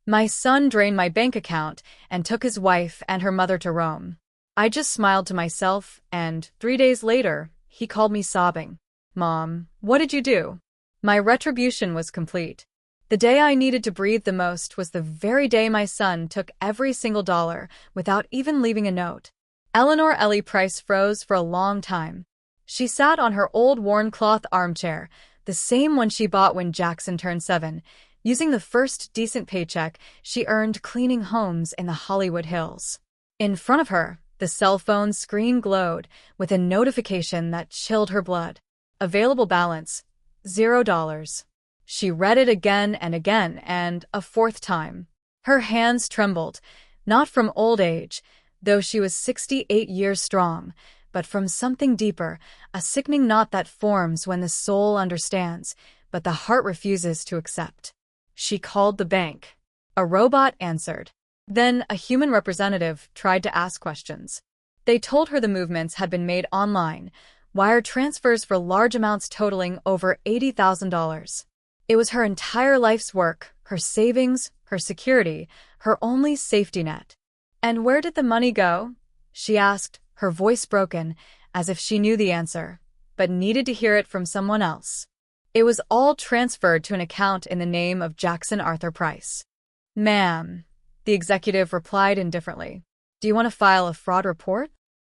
My son drained my bank account and took his wife and her mother to Rome. I just smiled to myself, and 3 days later, he called me sobbing. Mom, what did you do? My retribution was complete. The day I needed to breathe the most was the very day my son took every single dollar without even leaving a note. Eleanor Ellie Price froze for a long time. She sat on her old worn cloth armchair, the same one she bought when Jackson turned 7, using the first decent paycheck she earned cleaning homes in the Hollywood Hills. In front of her, the cell phone screen glowed with a notification that chilled her blood. Available balance, $0. She read it again and again, and a fourth time. Her hands trembled, not from old age, though she was 68 years strong, but from something deeper, a sickening knot that forms when the soul understands, but the heart refuses to accept. She called the bank. A robot answered. Then a human representative tried to ask questions. They told her the movements had been made online, wire transfers for large amounts totaling over $80,000. It was her entire life's work, her savings, her security, her only safety net. And where did the money go? She asked, her voice broken, as if she knew the answer, but needed to hear it from someone else. It was all transferred to an account in the name of Jackson Arthur Price. Ma'am, the executive replied indifferently. Do you want to file a fraud report?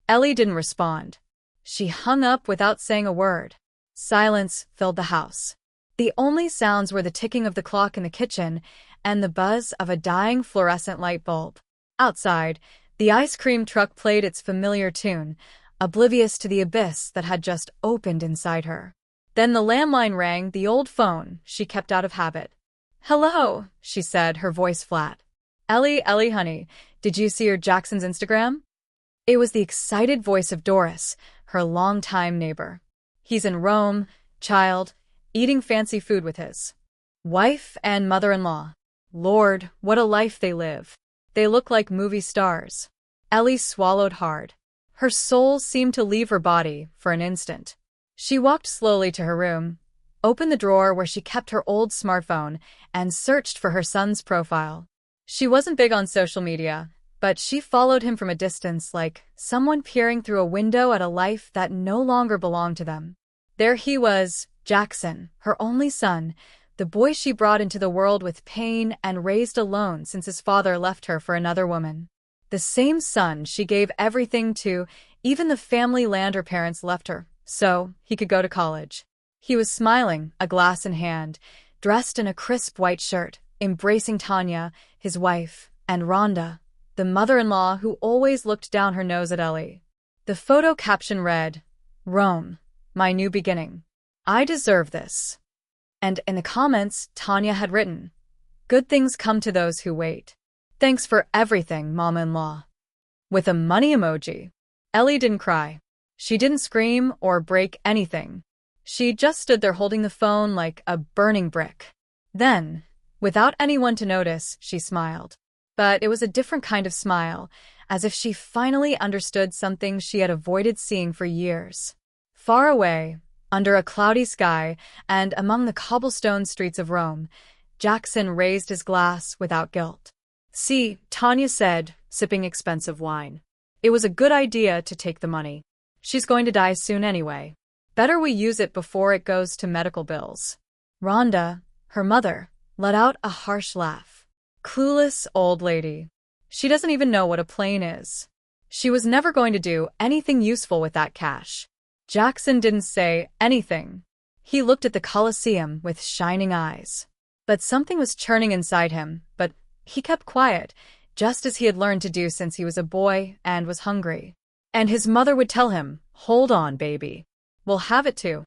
Ellie didn't respond. She hung up without saying a word. Silence filled the house. The only sounds were the ticking of the clock in the kitchen and the buzz of a dying fluorescent light bulb. Outside, the ice cream truck played its familiar tune, oblivious to the abyss that had just opened inside her. Then the landline rang, the old phone she kept out of habit. Hello, she said, her voice flat. Ellie, honey, did you see your Jackson's Instagram? It was the excited voice of Doris, her longtime neighbor. He's in Rome, child, eating fancy food with his wife and mother-in-law. Lord, what a life they live. They look like movie stars. Ellie swallowed hard. Her soul seemed to leave her body for an instant. She walked slowly to her room, opened the drawer where she kept her old smartphone, and searched for her son's profile. She wasn't big on social media, but she followed him from a distance like someone peering through a window at a life that no longer belonged to them. There he was, Jackson, her only son, the boy she brought into the world with pain and raised alone since his father left her for another woman. The same son she gave everything to, even the family land her parents left her, so he could go to college. He was smiling, a glass in hand, dressed in a crisp white shirt, embracing Tanya, his wife, and Rhonda, the mother-in-law who always looked down her nose at Ellie. The photo caption read, Rome, my new beginning. I deserve this. And in the comments, Tanya had written, good things come to those who wait. Thanks for everything, mama-in-law. With a money emoji. Ellie didn't cry. She didn't scream or break anything. She just stood there holding the phone like a burning brick. Then, without anyone to notice, she smiled. But it was a different kind of smile, as if she finally understood something she had avoided seeing for years. Far away, under a cloudy sky and among the cobblestone streets of Rome, Jackson raised his glass without guilt. See, Tanya said, sipping expensive wine. It was a good idea to take the money. She's going to die soon anyway. Better we use it before it goes to medical bills. Rhonda, her mother, let out a harsh laugh. Clueless old lady. She doesn't even know what a plane is. She was never going to do anything useful with that cash. Jackson didn't say anything. He looked at the Colosseum with shining eyes. But something was churning inside him, but he kept quiet, just as he had learned to do since he was a boy and was hungry. And his mother would tell him, hold on, baby. We'll have it too.